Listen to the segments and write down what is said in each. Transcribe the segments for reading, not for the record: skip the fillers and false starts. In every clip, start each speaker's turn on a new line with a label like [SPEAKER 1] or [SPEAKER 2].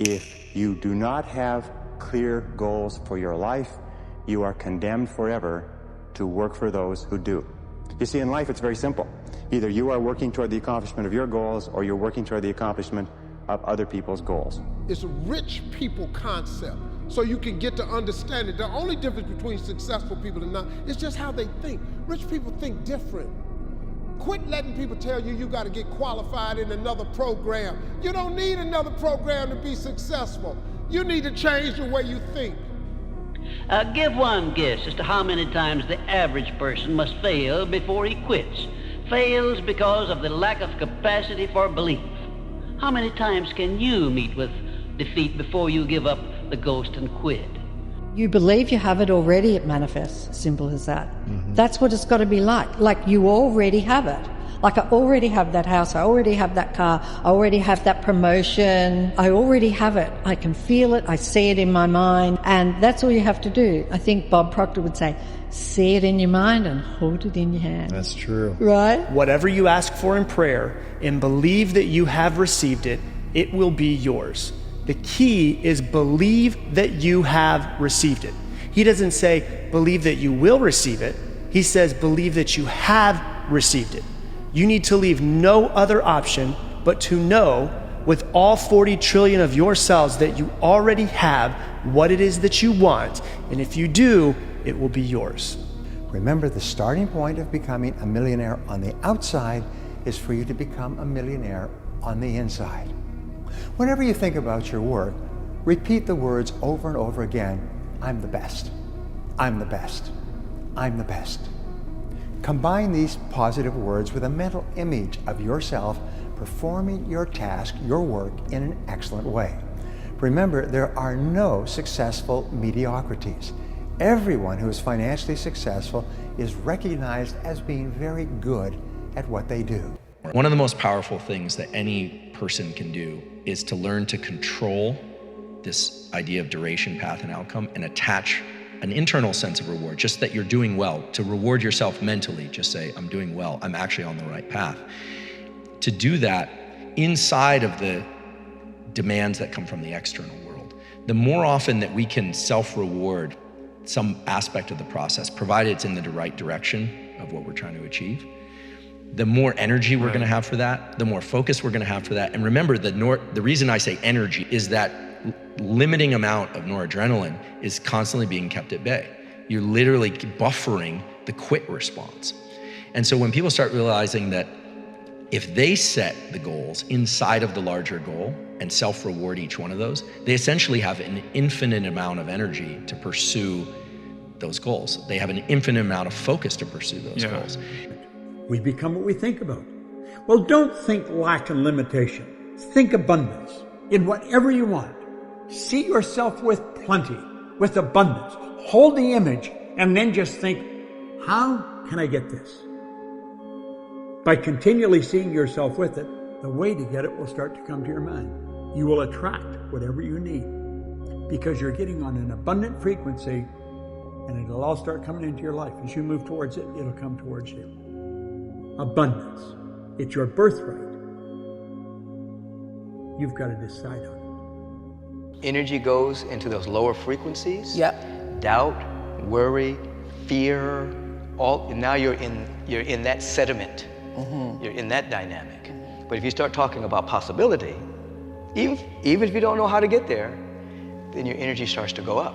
[SPEAKER 1] If you do not have clear goals for your life, you are condemned forever to work for those who do. You see, in life it's very simple. Either you are working toward the accomplishment of your goals, or you're working toward the accomplishment of other people's goals.
[SPEAKER 2] It's a rich people concept, so you can get to understand it. The only difference between successful people and not is just how they think. Rich people think different. Quit letting people tell you you got to get qualified in another program. You don't need another program to be successful. You need to change the way you think.
[SPEAKER 3] Give one guess as to how many times the average person must fail before he quits. Fails because of the lack of capacity for belief. How many times can you meet with defeat before you give up the ghost and quit?
[SPEAKER 4] You believe you have it already, it manifests. Simple as that. That's what it's got to be like. Like you already have it. Like I already have that house, I already have that car, I already have that promotion, I already have it. I can feel it, I see it in my mind, and that's all you have to do. I think Bob Proctor would say, see it in your mind and hold it in your hand.
[SPEAKER 5] That's true.
[SPEAKER 4] Right?
[SPEAKER 6] Whatever you ask for in prayer and believe that you have received it, it will be yours. The key is believe that you have received it. He doesn't say believe that you will receive it. He says believe that you have received it. You need to leave no other option but to know with all 40 trillion of your cells that you already have what it is that you want. And if you do, it will be yours.
[SPEAKER 7] Remember, the starting point of becoming a millionaire on the outside is for you to become a millionaire on the inside. Whenever you think about your work, repeat the words over and over again. I'm the best. I'm the best. I'm the best. Combine these positive words with a mental image of yourself performing your task, your work, in an excellent way. Remember, there are no successful mediocrities. Everyone who is financially successful is recognized as being very good at what they do.
[SPEAKER 8] One of the most powerful things that any person can do is to learn to control this idea of duration, path, and outcome and attach an internal sense of reward, just that you're doing well, to reward yourself mentally. Just say, I'm doing well, I'm actually on the right path. To do that inside of the demands that come from the external world. The more often that we can self-reward some aspect of the process, provided it's in the right direction of what we're trying to achieve, the more energy we're gonna have for that, the more focus we're gonna have for that. And remember, the reason I say energy is that limiting amount of noradrenaline is constantly being kept at bay. You're literally buffering the quit response. And so when people start realizing that if they set the goals inside of the larger goal and self-reward each one of those, they essentially have an infinite amount of energy to pursue those goals. They have an infinite amount of focus to pursue those goals.
[SPEAKER 9] We become what we think about. Well, don't think lack and limitation. Think abundance in whatever you want. See yourself with plenty, with abundance. Hold the image and then just think, how can I get this? By continually seeing yourself with it, the way to get it will start to come to your mind. You will attract whatever you need because you're getting on an abundant frequency, and it'll all start coming into your life. As you move towards it, it'll come towards you. Abundance. It's your birthright. You've got to decide on it.
[SPEAKER 10] Energy goes into those lower frequencies.
[SPEAKER 11] Yep.
[SPEAKER 10] Doubt, worry, fear, now you're in that sediment. You're in that dynamic. But if you start talking about possibility, even if you don't know how to get there, then your energy starts to go up.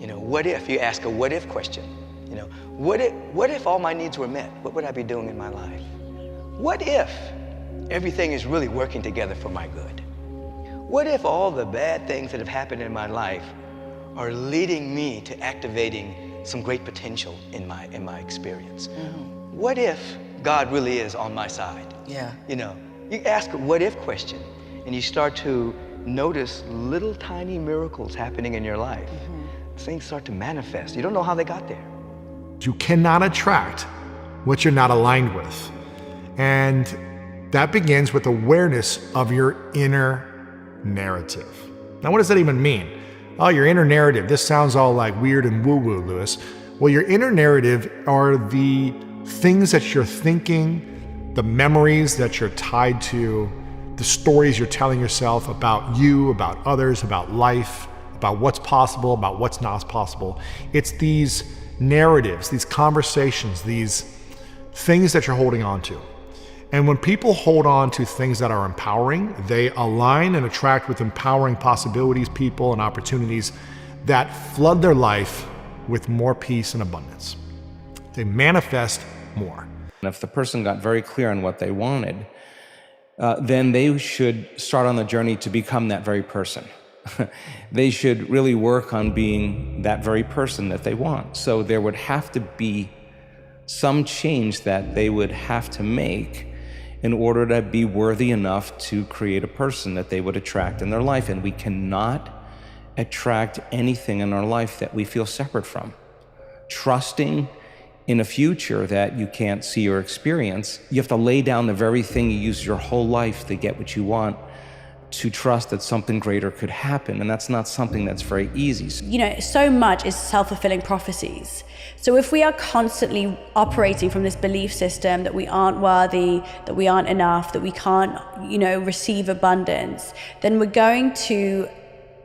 [SPEAKER 10] You know, what if? You ask a what if question. You know, what if all my needs were met? What would I be doing in my life? What if everything is really working together for my good? What if all the bad things that have happened in my life are leading me to activating some great potential in my experience? What if God really is on my side?
[SPEAKER 11] Yeah.
[SPEAKER 10] You know, you ask a what if question and you start to notice little tiny miracles happening in your life. Things start to manifest. You don't know how they got there.
[SPEAKER 5] You cannot attract what you're not aligned with. And that begins with awareness of your inner narrative. Now, what does that even mean? Oh, your inner narrative. This sounds all like weird and woo-woo, Lewis. Well, your inner narrative are the things that you're thinking, the memories that you're tied to, the stories you're telling yourself about you, about others, about life, about what's possible, about what's not possible. It's these narratives, these conversations, these things that you're holding on to. And when people hold on to things that are empowering, they align and attract with empowering possibilities, people, and opportunities that flood their life with more peace and abundance. They manifest more.
[SPEAKER 11] And if the person got very clear on what they wanted, then they should start on the journey to become that very person. They should really work on being that very person that they want. So there would have to be some change that they would have to make in order to be worthy enough to create a person that they would attract in their life. And we cannot attract anything in our life that we feel separate from. Trusting in a future that you can't see or experience, you have to lay down the very thing you use your whole life to get what you want, to trust that something greater could happen. And that's not something that's very easy.
[SPEAKER 12] You know, so much is self-fulfilling prophecies. So if we are constantly operating from this belief system that we aren't worthy, that we aren't enough, that we can't, receive abundance, then we're going to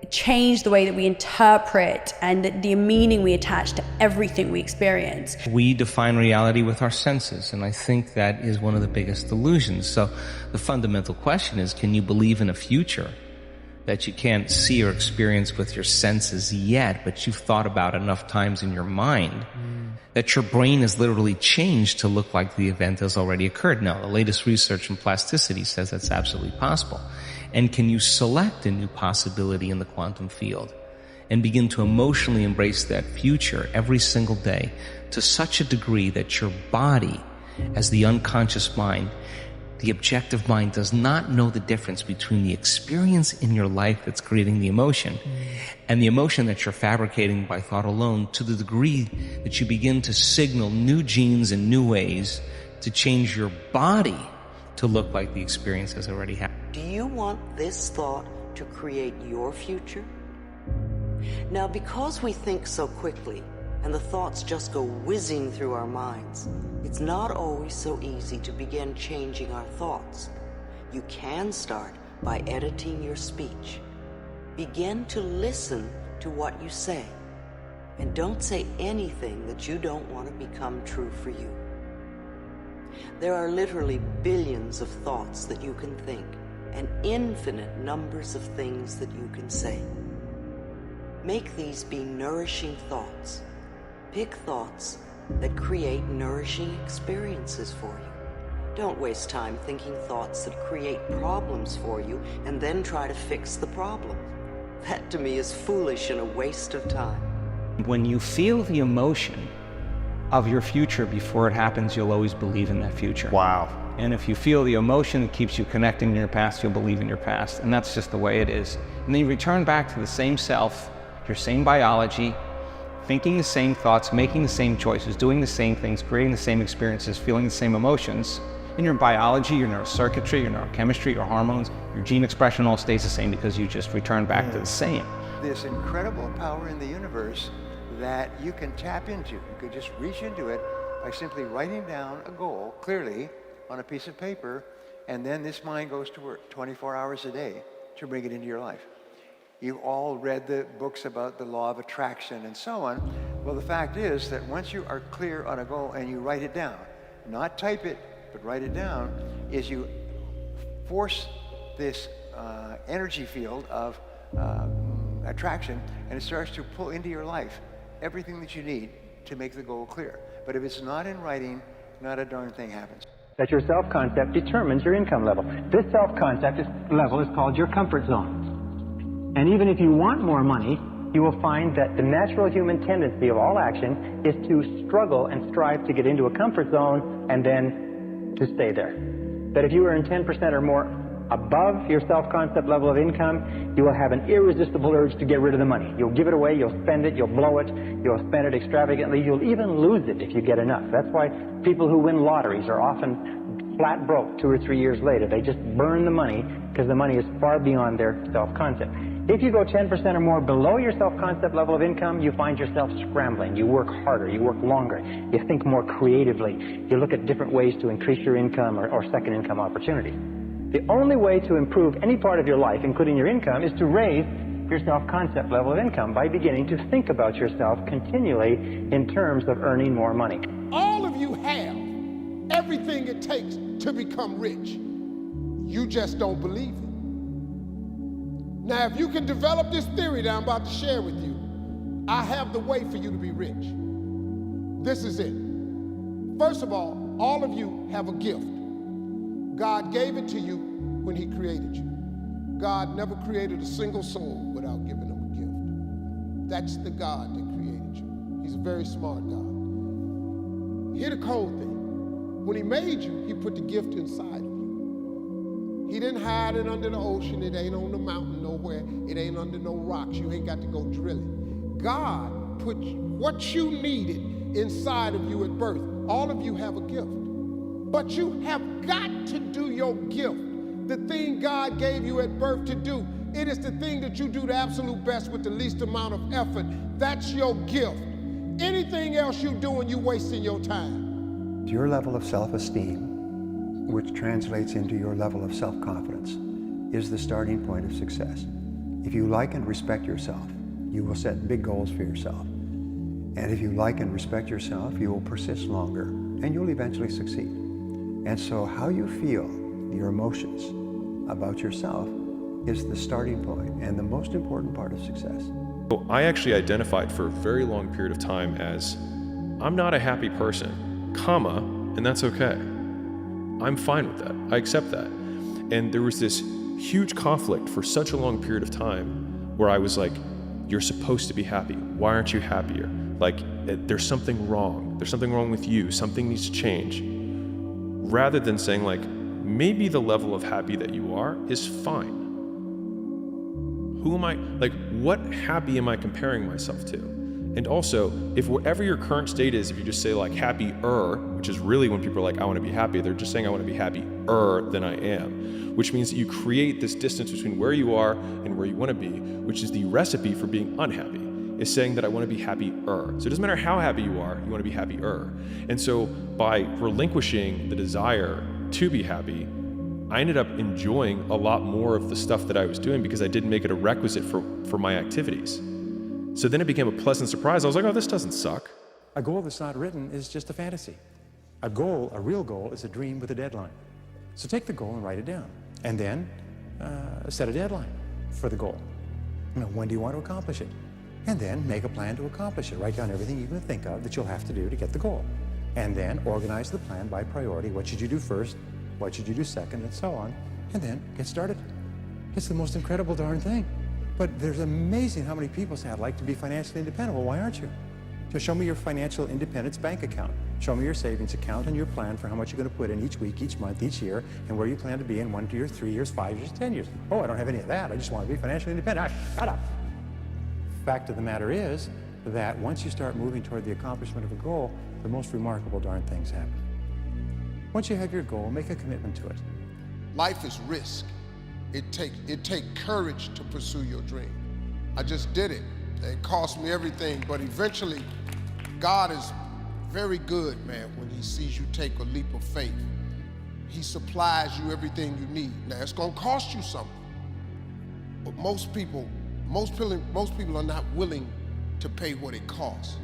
[SPEAKER 12] change the way that we interpret and the meaning we attach to everything we experience.
[SPEAKER 11] We define reality with our senses, and I think that is one of the biggest illusions. So the fundamental question is, can you believe in a future that you can't see or experience with your senses yet, but you've thought about enough times in your mind that your brain has literally changed to look like the event has already occurred? Now, the latest research in plasticity says that's absolutely possible. And can you select a new possibility in the quantum field and begin to emotionally embrace that future every single day to such a degree that your body, as the unconscious mind, the objective mind, does not know the difference between the experience in your life that's creating the emotion and the emotion that you're fabricating by thought alone, to the degree that you begin to signal new genes and new ways to change your body to look like the experience has already happened.
[SPEAKER 13] Do you want this thought to create your future? Now, because we think so quickly and the thoughts just go whizzing through our minds, it's not always so easy to begin changing our thoughts. You can start by editing your speech. Begin to listen to what you say, and don't say anything that you don't want to become true for you. There are literally billions of thoughts that you can think, and infinite numbers of things that you can say. Make these be nourishing thoughts. Pick thoughts that create nourishing experiences for you. Don't waste time thinking thoughts that create problems for you and then try to fix the problem. That to me is foolish and a waste of time.
[SPEAKER 14] When you feel the emotion of your future before it happens, you'll always believe in that future.
[SPEAKER 5] Wow.
[SPEAKER 14] And if you feel the emotion that keeps you connecting to your past, you'll believe in your past. And that's just the way it is. And then you return back to the same self, your same biology, thinking the same thoughts, making the same choices, doing the same things, creating the same experiences, feeling the same emotions. In your biology, your neurocircuitry, your neurochemistry, your hormones, your gene expression all stays the same because you just return back to the same.
[SPEAKER 7] This incredible power in the universe that you can tap into. You could just reach into it by simply writing down a goal clearly on a piece of paper, and then this mind goes to work 24 hours a day to bring it into your life. You all read the books about the law of attraction and so on. Well, the fact is that once you are clear on a goal and you write it down, not type it, but write it down, is you force this energy field of attraction, and it starts to pull into your life everything that you need to make the goal clear. But if it's not in writing, not a darn thing happens.
[SPEAKER 15] That your self-concept determines your income level. This self-concept level is called your comfort zone. And even if you want more money, you will find that the natural human tendency of all action is to struggle and strive to get into a comfort zone and then to stay there. That if you earn 10% or more above your self-concept level of income, you will have an irresistible urge to get rid of the money. You'll give it away, you'll spend it, you'll blow it, you'll spend it extravagantly, you'll even lose it if you get enough. That's why people who win lotteries are often flat broke 2 or 3 years later. They just burn the money because the money is far beyond their self-concept. If you go 10% or more below your self-concept level of income, you find yourself scrambling. You work harder, you work longer, you think more creatively, you look at different ways to increase your income or second income opportunities. The only way to improve any part of your life, including your income, is to raise your self-concept level of income by beginning to think about yourself continually in terms of earning more money.
[SPEAKER 2] All of you have everything it takes to become rich. You just don't believe it. Now, if you can develop this theory that I'm about to share with you, I have the way for you to be rich. This is it. First of all of you have a gift. God gave it to you when he created you. God never created a single soul without giving them a gift. That's the God that created you. He's a very smart God. Here's the cold thing. When he made you, he put the gift inside of you. He didn't hide it under the ocean. It ain't on the mountain nowhere. It ain't under no rocks. You ain't got to go drill it. God put what you needed inside of you at birth. All of you have a gift. But you have got to do your gift. The thing God gave you at birth to do. It is the thing that you do the absolute best with the least amount of effort. That's your gift. Anything else you doing, you wasting your time.
[SPEAKER 7] Your level of self-esteem, which translates into your level of self-confidence, is the starting point of success. If you like and respect yourself, you will set big goals for yourself. And if you like and respect yourself, you will persist longer, and you'll eventually succeed. And so how you feel, your emotions about yourself, is the starting point and the most important part of success.
[SPEAKER 16] So I actually identified for a very long period of time as, I'm not a happy person, comma, and that's okay. I'm fine with that. I accept that. And there was this huge conflict for such a long period of time where I was like, you're supposed to be happy. Why aren't you happier? Like, there's something wrong. There's something wrong with you. Something needs to change. Rather than saying like, maybe the level of happy that you are is fine. Who am I, like, what happy am I comparing myself to? And also, if whatever your current state is, if you just say like happier, which is really when people are like, I want to be happy, they're just saying I want to be happier than I am, which means that you create this distance between where you are and where you want to be, which is the recipe for being unhappy, is saying that I want to be happier. So it doesn't matter how happy you are, you want to be happier. And so by relinquishing the desire to be happy, I ended up enjoying a lot more of the stuff that I was doing because I didn't make it a requisite for my activities. So then it became a pleasant surprise. I was like, oh, this doesn't suck.
[SPEAKER 7] A goal that's not written is just a fantasy. A goal, a real goal, is a dream with a deadline. So take the goal and write it down. And then set a deadline for the goal. You know, when do you want to accomplish it? And then make a plan to accomplish it. Write down everything you can think of that you'll have to do to get the goal. And then organize the plan by priority. What should you do first? What should you do second? And so on. And then get started. It's the most incredible darn thing. But there's amazing how many people say, I'd like to be financially independent. Well, why aren't you? So show me your financial independence bank account. Show me your savings account and your plan for how much you're going to put in each week, each month, each year, and where you plan to be in 1 year, 3 years, 5 years, 10 years. Oh, I don't have any of that. I just want to be financially independent. Shut up. Fact of the matter is that once you start moving toward the accomplishment of a goal, the most remarkable darn things happen. Once you have your goal, make a commitment to it.
[SPEAKER 2] Life is risk. It take courage to pursue your dream. I just did it. It cost me everything, but eventually, God is very good, man, when he sees you take a leap of faith. He supplies you everything you need. Now, it's gonna cost you something, but most people are not willing to pay what it costs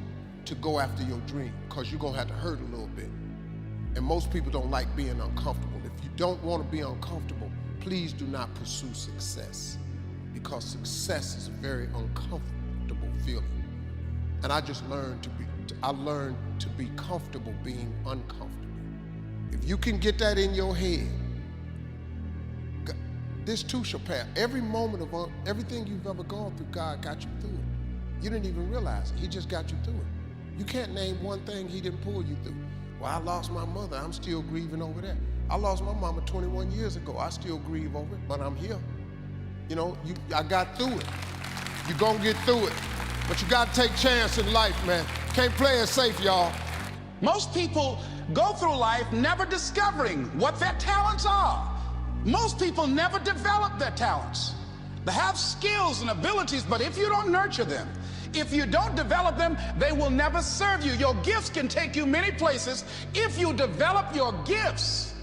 [SPEAKER 2] to go after your dream, because you're gonna have to hurt a little bit. And most people don't like being uncomfortable. If you don't want to be uncomfortable, please do not pursue success, because success is a very uncomfortable feeling. And I just learned to be comfortable being uncomfortable. If you can get that in your head, this too shall pass. Every moment of everything you've ever gone through, God got you through it. You didn't even realize it. He just got you through it. You can't name one thing he didn't pull you through. Well, I lost my mother. I'm still grieving over that. I lost my mama 21 years ago. I still grieve over it, but I'm here. You know, I got through it. You're gonna get through it. But you gotta take chance in life, man. Can't play it safe, y'all.
[SPEAKER 17] Most people go through life never discovering what their talents are. Most people never develop their talents. They have skills and abilities, but if you don't nurture them, if you don't develop them, they will never serve you. Your gifts can take you many places. If you develop your gifts,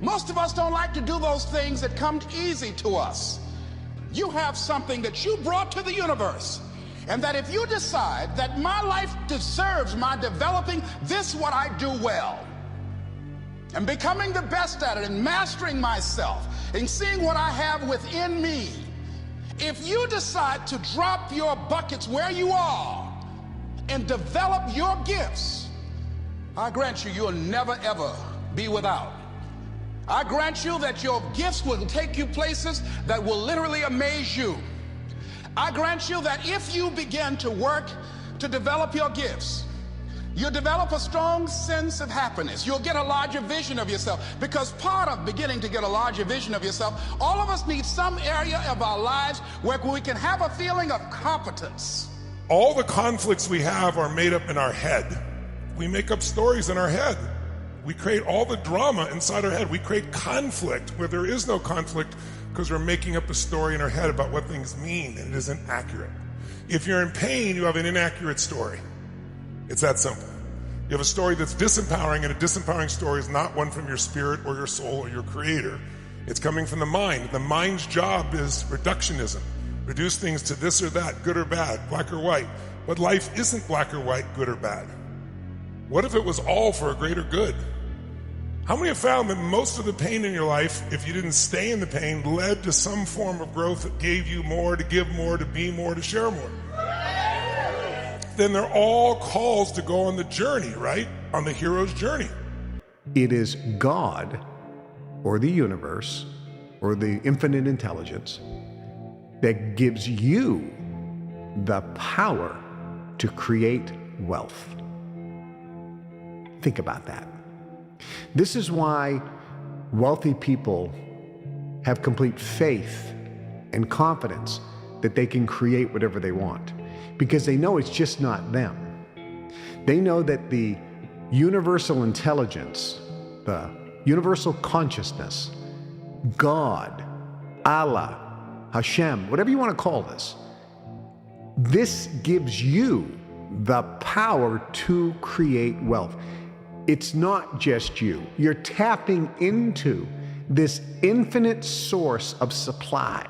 [SPEAKER 17] Most of us don't like to do those things that come easy to us. You have something that you brought to the universe, and that if you decide that my life deserves my developing this what I do well, and becoming the best at it, and mastering myself, and seeing what I have within me, if you decide to drop your buckets where you are and develop your gifts, I grant you, you'll never ever be without. I grant you that your gifts will take you places that will literally amaze you. I grant you that if you begin to work to develop your gifts, you'll develop a strong sense of happiness. You'll get a larger vision of yourself, because part of beginning to get a larger vision of yourself, all of us need some area of our lives where we can have a feeling of competence.
[SPEAKER 18] All the conflicts we have are made up in our head. We make up stories in our head. We create all the drama inside our head. We create conflict where there is no conflict because we're making up a story in our head about what things mean, and it isn't accurate. If you're in pain, you have an inaccurate story. It's that simple. You have a story that's disempowering, and a disempowering story is not one from your spirit or your soul or your creator. It's coming from the mind. The mind's job is reductionism. Reduce things to this or that, good or bad, black or white. But life isn't black or white, good or bad. What if it was all for a greater good? How many have found that most of the pain in your life, if you didn't stay in the pain, led to some form of growth that gave you more, to give more, to be more, to share more? Then they're all calls to go on the journey, right? On the hero's journey.
[SPEAKER 5] It is God, or the universe, or the infinite intelligence, that gives you the power to create wealth. Think about that. This is why wealthy people have complete faith and confidence that they can create whatever they want, because they know it's just not them. They know that the universal intelligence, the universal consciousness, God, Allah, Hashem, whatever you want to call this gives you the power to create wealth. It's not just you. You're tapping into this infinite source of supply.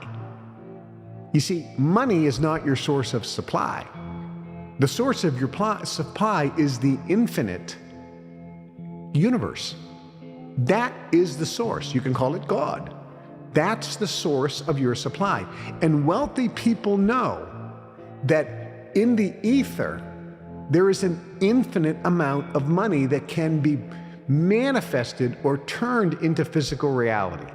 [SPEAKER 5] You see, money is not your source of supply. The source of your supply is the infinite universe. That is the source. You can call it God. That's the source of your supply. And wealthy people know that in the ether, there is an infinite amount of money that can be manifested or turned into physical reality.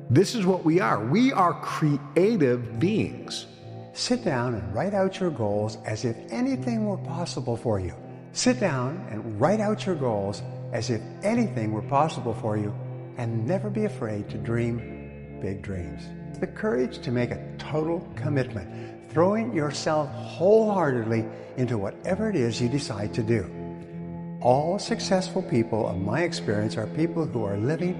[SPEAKER 5] This is what we are. We are creative beings.
[SPEAKER 7] Sit down and write out your goals as if anything were possible for you. Sit down and write out your goals as if anything were possible for you, and never be afraid to dream big dreams. The courage to make a total commitment, throwing yourself wholeheartedly into whatever it is you decide to do. All successful people, of my experience, are people who are living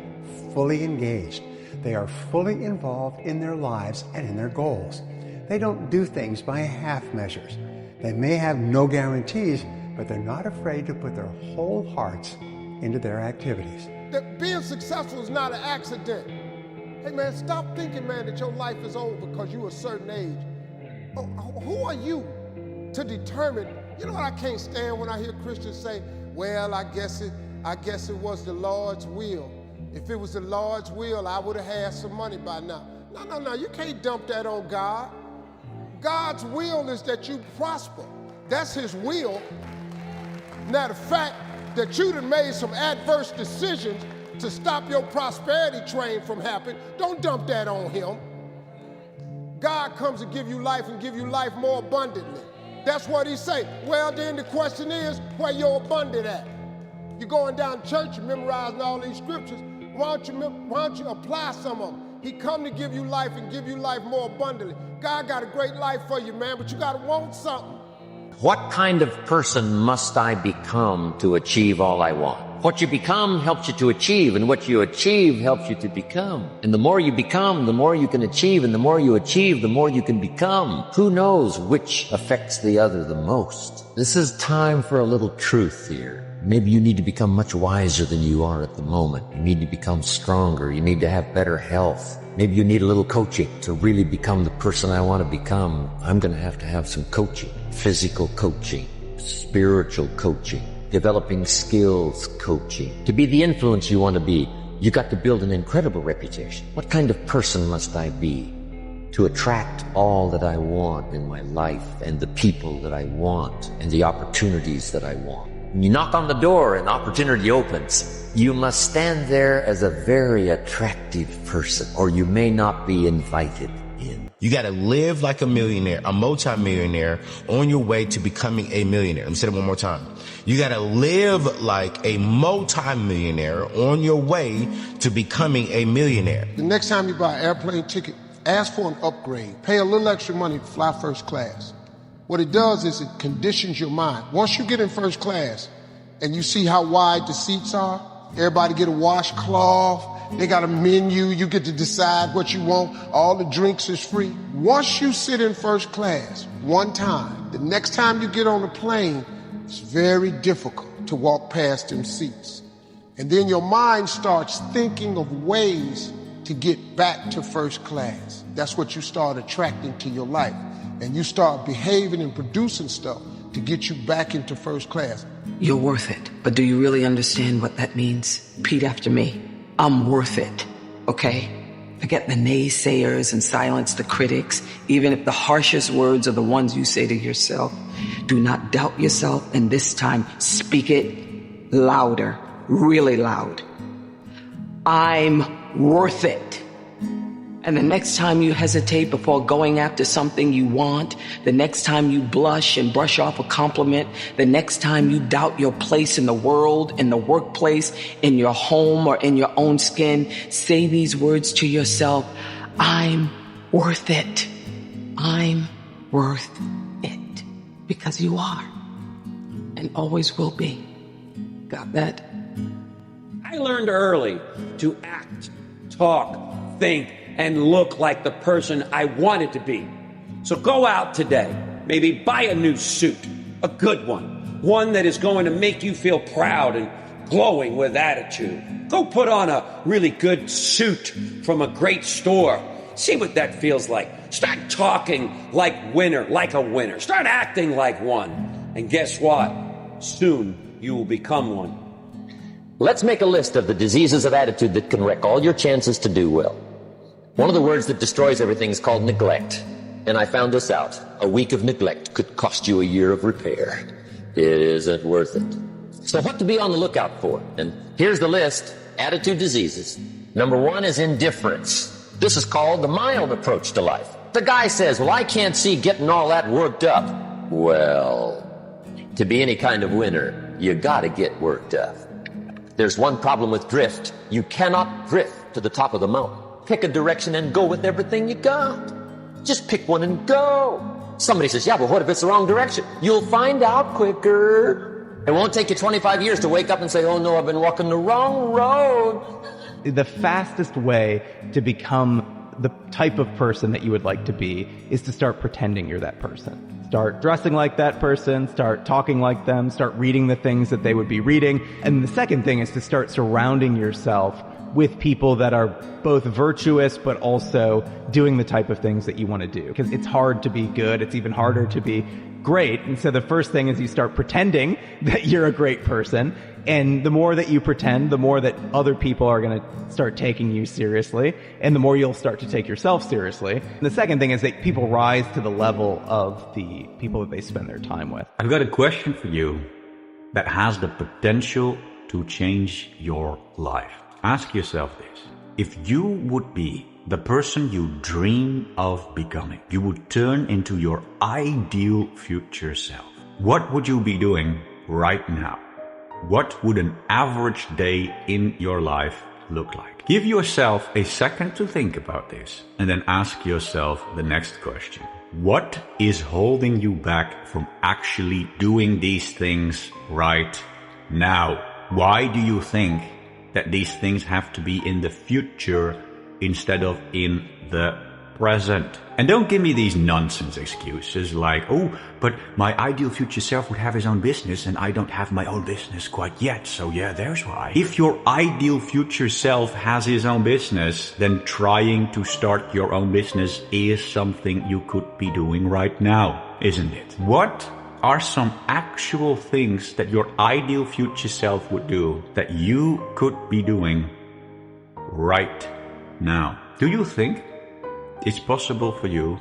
[SPEAKER 7] fully engaged. They are fully involved in their lives and in their goals. They don't do things by half measures. They may have no guarantees, but they're not afraid to put their whole hearts into their activities.
[SPEAKER 2] That being successful is not an accident. Hey man, stop thinking, man, that your life is over because you're a certain age. Who are you to determine? You know what I can't stand when I hear Christians say, well, I guess it was the Lord's will. If it was the Lord's will, I would have had some money by now. No, you can't dump that on God. God's will is that you prosper. That's his will. Now, the fact that you done made some adverse decisions to stop your prosperity train from happening, don't dump that on him. God comes to give you life and give you life more abundantly. That's what he say. Well, then the question is, where your abundant at? You're going down to church, you're memorizing all these scriptures. Why don't you apply some of them? He come to give you life and give you life more abundantly. God got a great life for you, man, but you got to want something.
[SPEAKER 19] What kind of person must I become to achieve all I want? What you become helps you to achieve, and what you achieve helps you to become. And the more you become, the more you can achieve, and the more you achieve, the more you can become. Who knows which affects the other the most? This is time for a little truth here. Maybe you need to become much wiser than you are at the moment. You need to become stronger. You need to have better health. Maybe you need a little coaching to really become the person I want to become. I'm going to have some coaching, physical coaching, spiritual coaching, developing skills coaching. To be the influence you want to be, you got to build an incredible reputation. What kind of person must I be to attract all that I want in my life and the people that I want and the opportunities that I want? When you knock on the door and opportunity opens, you must stand there as a very attractive person, or you may not be invited in.
[SPEAKER 20] You got to live like a millionaire, a multimillionaire, on your way to becoming a millionaire. Let me say it one more time. You got to live like a multimillionaire on your way to becoming a millionaire.
[SPEAKER 2] The next time you buy an airplane ticket, ask for an upgrade. Pay a little extra money to fly first class. What it does is it conditions your mind. Once you get in first class and you see how wide the seats are, everybody get a washcloth, they got a menu, you get to decide what you want, all the drinks is free. Once you sit in first class one time, the next time you get on a plane, it's very difficult to walk past them seats. And then your mind starts thinking of ways to get back to first class. That's what you start attracting to your life. And you start behaving and producing stuff to get you back into first class.
[SPEAKER 21] You're worth it. But do you really understand what that means? Repeat after me. I'm worth it. Okay? Forget the naysayers and silence the critics. Even if the harshest words are the ones you say to yourself, do not doubt yourself, and this time speak it louder, really loud. I'm worth it. And the next time you hesitate before going after something you want, the next time you blush and brush off a compliment, the next time you doubt your place in the world, in the workplace, in your home, or in your own skin, say these words to yourself. I'm worth it. I'm worth it. Because you are. And always will be. Got that?
[SPEAKER 22] I learned early to act, talk, think, and look like the person I wanted to be. So go out today, maybe buy a new suit, a good one that is going to make you feel proud and glowing with attitude. Go put on a really good suit from a great store. See what that feels like. Start talking like a winner. Start acting like one. And guess what? Soon you will become one.
[SPEAKER 19] Let's make a list of the diseases of attitude that can wreck all your chances to do well. One of the words that destroys everything is called neglect. And I found this out. A week of neglect could cost you a year of repair. It isn't worth it. So what to be on the lookout for? And here's the list. Attitude diseases. Number 1 is indifference. This is called the mild approach to life. The guy says, well, I can't see getting all that worked up. Well, to be any kind of winner, you gotta get worked up. There's one problem with drift. You cannot drift to the top of the mountain. Pick a direction and go with everything you got. Just pick one and go. Somebody says, yeah, but what if it's the wrong direction? You'll find out quicker. It won't take you 25 years to wake up and say, oh no, I've been walking the wrong road.
[SPEAKER 23] The fastest way to become the type of person that you would like to be is to start pretending you're that person. Start dressing like that person, start talking like them, start reading the things that they would be reading. And the second thing is to start surrounding yourself with people that are both virtuous but also doing the type of things that you want to do. Because it's hard to be good, it's even harder to be great. And so the first thing is you start pretending that you're a great person. And the more that you pretend, the more that other people are going to start taking you seriously, and the more you'll start to take yourself seriously. And the second thing is that people rise to the level of the people that they spend their time with.
[SPEAKER 24] I've got a question for you that has the potential to change your life. Ask yourself this. If you would be the person you dream of becoming, you would turn into your ideal future self. What would you be doing right now? What would an average day in your life look like? Give yourself a second to think about this, and then ask yourself the next question. What is holding you back from actually doing these things right now? Why do you think that these things have to be in the future instead of in the present. And don't give me these nonsense excuses like, oh, but my ideal future self would have his own business and I don't have my own business quite yet, so yeah, there's why. If your ideal future self has his own business, then trying to start your own business is something you could be doing right now, isn't it? What are some actual things that your ideal future self would do that you could be doing right now? Do you think it's possible for you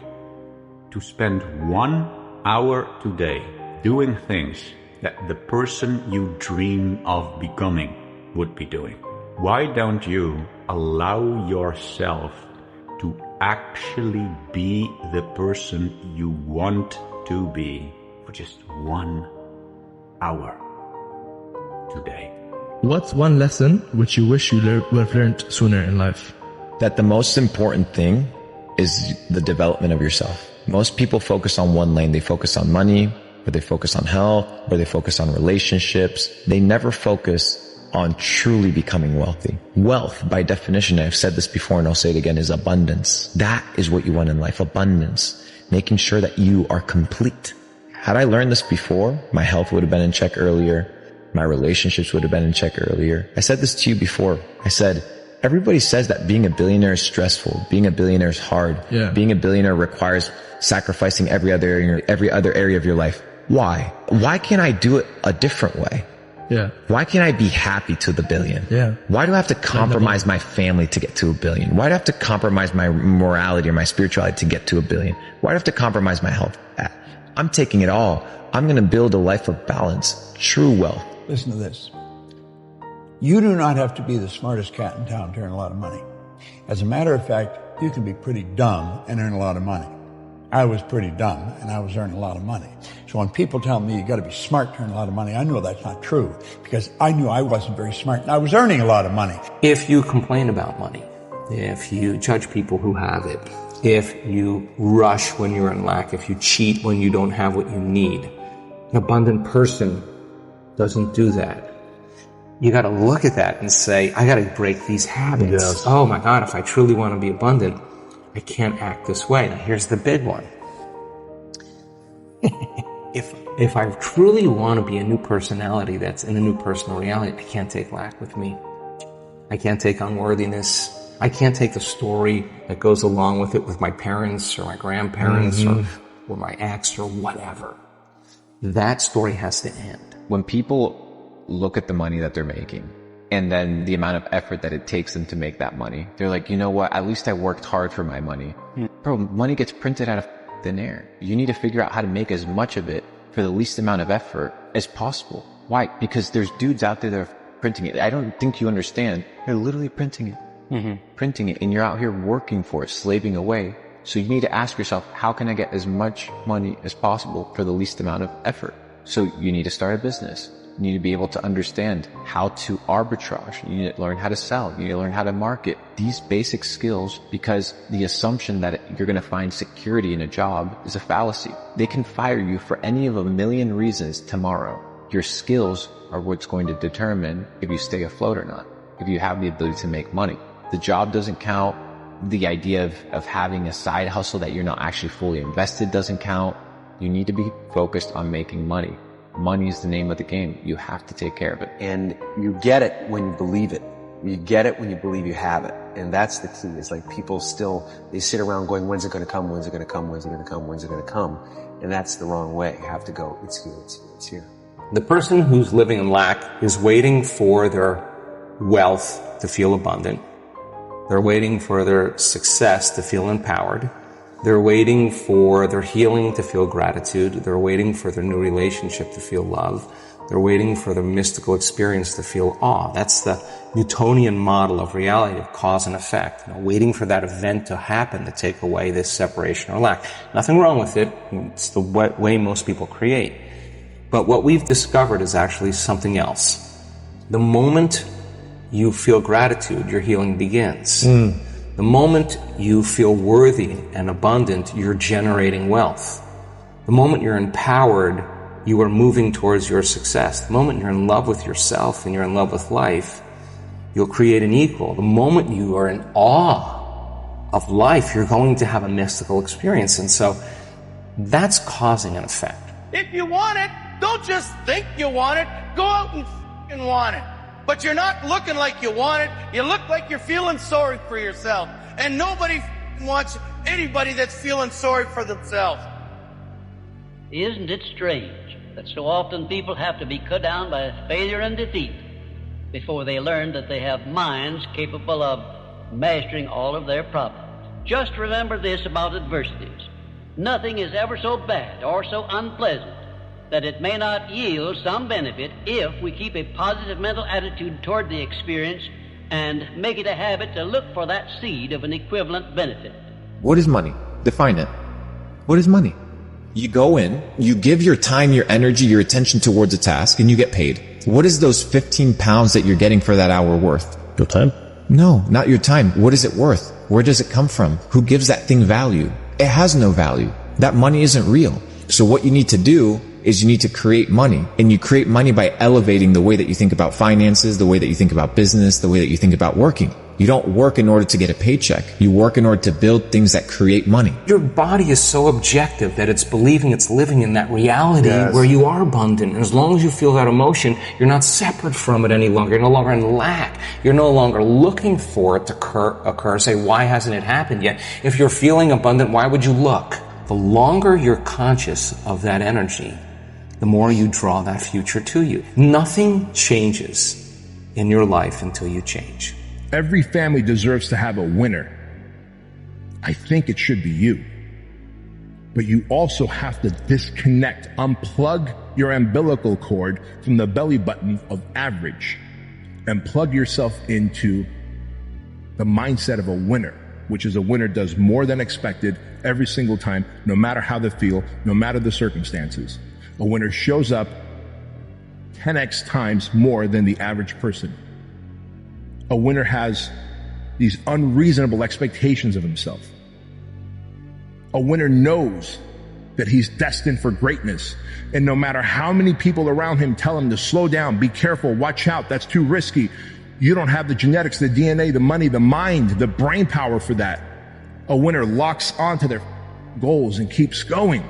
[SPEAKER 24] to spend 1 hour today doing things that the person you dream of becoming would be doing? Why don't you allow yourself to actually be the person you want to be for just 1 hour today?
[SPEAKER 1] What's one lesson which you wish you would have learned sooner in life?
[SPEAKER 3] That the most important thing is the development of yourself. Most people focus on one lane. They focus on money, or they focus on health, or they focus on relationships. They never focus on truly becoming wealthy. Wealth, by definition, I've said this before and I'll say it again, is abundance. That is what you want in life, abundance. Making sure that you are complete. Had I learned this before, my health would have been in check earlier. My relationships would have been in check earlier. I said this to you before. I said, everybody says that being a billionaire is stressful. Being a billionaire is hard.
[SPEAKER 1] Yeah.
[SPEAKER 3] Being a billionaire requires sacrificing every other area of your life. Why? Why can't I do it a different way?
[SPEAKER 1] Yeah.
[SPEAKER 3] Why can't I be happy to the billion?
[SPEAKER 1] Yeah.
[SPEAKER 3] Why do I have to compromise my family to get to $1 billion? Why do I have to compromise my morality or my spirituality to get to $1 billion? Why do I have to compromise my health? I'm taking it all. I'm going to build a life of balance, true wealth.
[SPEAKER 9] Listen to this. You do not have to be the smartest cat in town to earn a lot of money. As a matter of fact, you can be pretty dumb and earn a lot of money. I was pretty dumb and I was earning a lot of money. So when people tell me you got to be smart to earn a lot of money, I know that's not true because I knew I wasn't very smart and I was earning a lot of money.
[SPEAKER 11] If you complain about money, if you judge people who have it, if you rush when you're in lack, if you cheat when you don't have what you need, an abundant person doesn't do that. You got to look at that and say, I got to break these habits.
[SPEAKER 1] Yes.
[SPEAKER 11] Oh my God, if I truly want to be abundant, I can't act this way. Now here's the big one. If I truly want to be a new personality that's in a new personal reality, I can't take lack with me. I can't take unworthiness. I can't take the story that goes along with it with my parents or my grandparents or my ex or whatever. That story has to end.
[SPEAKER 3] When people look at the money that they're making and then the amount of effort that it takes them to make that money, they're like, you know what? At least I worked hard for my money. Bro, money gets printed out of thin air. You need to figure out how to make as much of it for the least amount of effort as possible. Why? Because there's dudes out there that are printing it. I don't think you understand. They're literally printing it. Printing it, and you're out here working for it, slaving away. So you need to ask yourself, how can I get as much money as possible for the least amount of effort? So you need to start a business. You need to be able to understand how to arbitrage. You need to learn how to sell. You need to learn how to market. These basic skills, because the assumption that you're going to find security in a job is a fallacy. They can fire you for any of a million reasons tomorrow. Your skills are what's going to determine if you stay afloat or not, if you have the ability to make money. The job doesn't count. The idea of having a side hustle that you're not actually fully invested doesn't count. You need to be focused on making money. Money is the name of the game. You have to take care of it.
[SPEAKER 4] And you get it when you believe it. You get it when you believe you have it. And that's the key. It's like people still, they sit around going, when's it going to come? When's it going to come? When's it going to come? When's it going to come? And that's the wrong way. You have to go, it's here, it's here, it's here.
[SPEAKER 11] The person who's living in lack is waiting for their wealth to feel abundant. They're waiting for their success to feel empowered. They're waiting for their healing to feel gratitude. They're waiting for their new relationship to feel love. They're waiting for their mystical experience to feel awe. That's the Newtonian model of reality, of cause and effect. Waiting for that event to happen to take away this separation or lack. Nothing wrong with it. It's the way most people create. But what we've discovered is actually something else. The moment you feel gratitude, your healing begins. The moment you feel worthy and abundant, you're generating wealth. The moment you're empowered, you are moving towards your success. The moment you're in love with yourself and you're in love with life, you'll create an equal. The moment you are in awe of life, you're going to have a mystical experience. And so that's causing an effect.
[SPEAKER 6] If you want it, don't just think you want it. Go out and f***ing want it. But you're not looking like you want it. You look like you're feeling sorry for yourself. And nobody f***ing wants anybody that's feeling sorry for themselves.
[SPEAKER 8] Isn't it strange that so often people have to be cut down by failure and defeat before they learn that they have minds capable of mastering all of their problems? Just remember this about adversities. Nothing is ever so bad or so unpleasant that it may not yield some benefit if we keep a positive mental attitude toward the experience and make it a habit to look for that seed of an equivalent benefit.
[SPEAKER 3] What is money? Define it. What is money? You go in, you give your time, your energy, your attention towards a task, and you get paid. What is those 15 pounds that you're getting for that hour worth?
[SPEAKER 1] Your time?
[SPEAKER 3] No, not your time. What is it worth? Where does it come from? Who gives that thing value? It has no value. That money isn't real. So what you need to do is you need to create money. And you create money by elevating the way that you think about finances, the way that you think about business, the way that you think about working. You don't work in order to get a paycheck. You work in order to build things that create money.
[SPEAKER 11] Your body is so objective that it's believing it's living in that reality where you are abundant. And as long as you feel that emotion, you're not separate from it any longer. You're no longer in lack. You're no longer looking for it to occur. Say, why hasn't it happened yet? If you're feeling abundant, why would you look? The longer you're conscious of that energy, the more you draw that future to you. Nothing changes in your life until you change.
[SPEAKER 10] Every family deserves to have a winner. I think it should be you. But you also have to disconnect, unplug your umbilical cord from the belly button of average and plug yourself into the mindset of a winner, which is a winner does more than expected every single time, no matter how they feel, no matter the circumstances. A winner shows up 10x times more than the average person. A winner has these unreasonable expectations of himself. A winner knows that he's destined for greatness. And no matter how many people around him tell him to slow down, be careful, watch out, that's too risky. You don't have the genetics, the DNA, the money, the mind, the brain power for that. A winner locks onto their goals and keeps going.